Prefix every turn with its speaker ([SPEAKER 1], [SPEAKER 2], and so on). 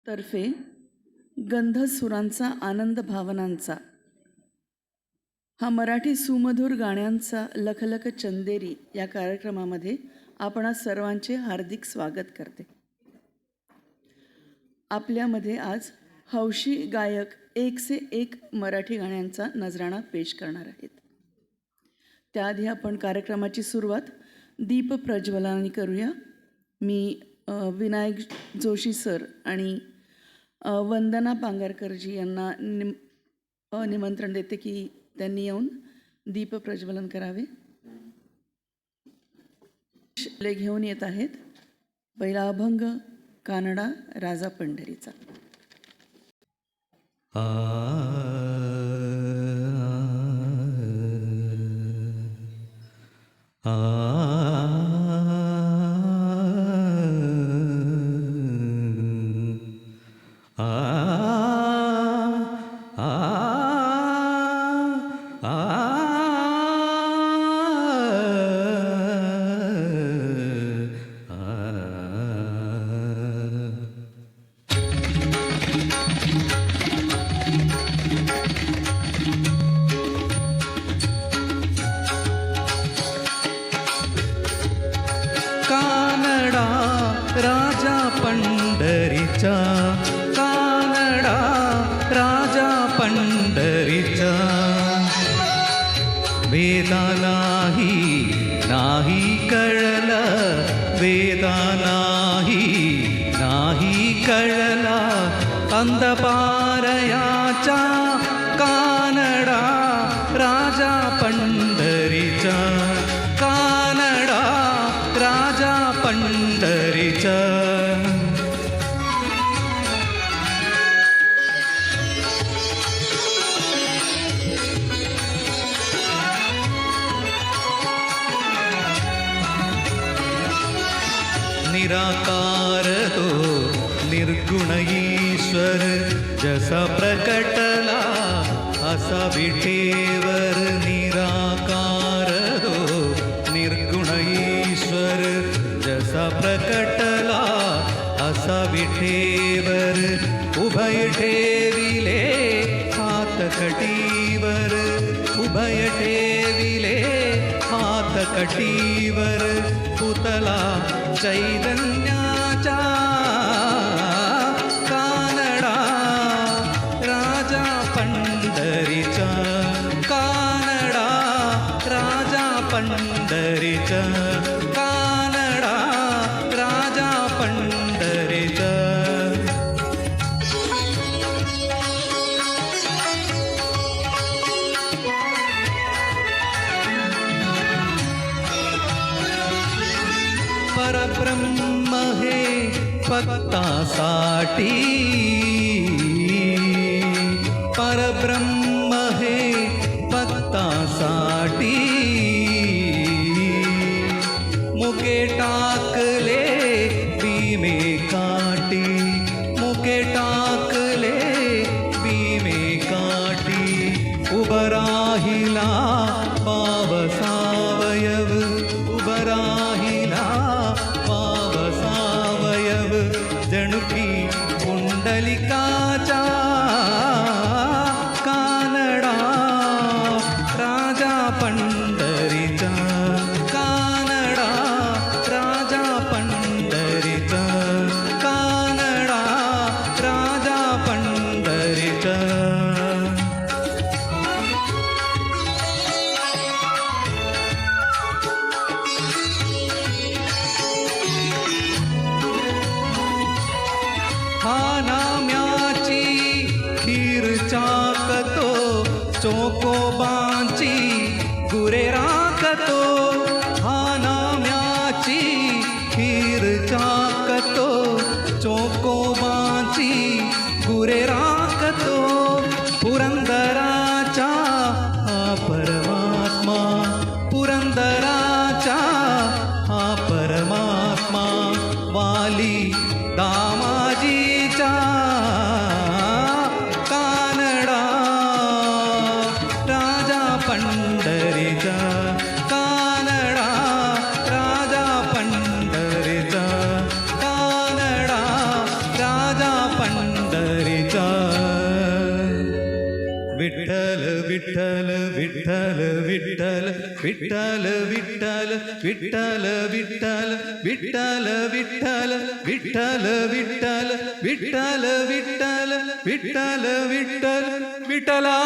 [SPEAKER 1] तर्फे गंधसुरांचा आनंद भावनांचा हा मराठी सुमधुर गाण्यांचा लखलख चंदेरी या कार्यक्रमामध्ये आपणा सर्वांचे हार्दिक स्वागत करते. आपल्यामध्ये आज हौशी गायक एक से एक मराठी गाण्यांचा नजराणा पेश करणार आहेत. त्याआधी आपण कार्यक्रमाची सुरुवात दीप प्रज्वलनाने करूया. मी विनायक जोशी सर आणि वंदना पांगारकरजी यांना निमंत्रण देते की त्यांनी येऊन दीप प्रज्वलन करावे. घेऊन येत आहेत. पहिला अभंग कानडा राजा पंढरीचा.
[SPEAKER 2] कानडा राजा पंढरीचा, कानडा राजा पंढरीचा. वेदा नाही कळलं, वेदा नाही कळला अंधपारयाचा. कानडा राजा पंढरीचा, कानडा राजा पंढरीचा. निराकार तो निर्गुण ईश्वर, जसा प्रकटला असा विठेवर. निराकार तो निर्गुण ईश्वर, जसा प्रकटला असा विठेवर. उभय ठेविले हात कटीवर, उभय ठेविले हात कटीवर. पुतला चैतन्याचा, कानडा राजा पंढरीचा, कानडा राजा पंढरीचा, कानडा राजा पंढरीचा. परब्रह्म हे भक्तासाठी, परब्रह्म हे भक्तासाठी. मुके टाकले भीमे काठी, मुके टाकले भीमे काठी. उभं राहिला पावसावयव, उभं राहिला पावसावयव. जणुकी पुंडलिकाचा, कानडा राजा पंढरीचा, कानडा राजा पंढरीचा, कानडा राजा पंढरीचा. हा नाम्याची खीर चाकतो, चोकोबांची गुरे राखतो. हा नाम्याची खीर चाकतो, चोकोबांची गुरे राखतो. पुरंदराचा हा परमात्मा, पुरंदराचा हा परमात्मा. वाली दामाजीचा, कानडा राजा पंढरीचा, कानडा राजा पंढरीचा, कानडा राजा पंढरीचा विठ्ठल विठ्ठल विठ्ठल विठ्ठल विठ्ठल विठ्ठल विठ्ठल विठ्ठल विठ्ठल विठ्ठल विठ्ठल विठ्ठल विठ्ठल विठ्ठल विठ्ठल विठ्ठल विठ्ठला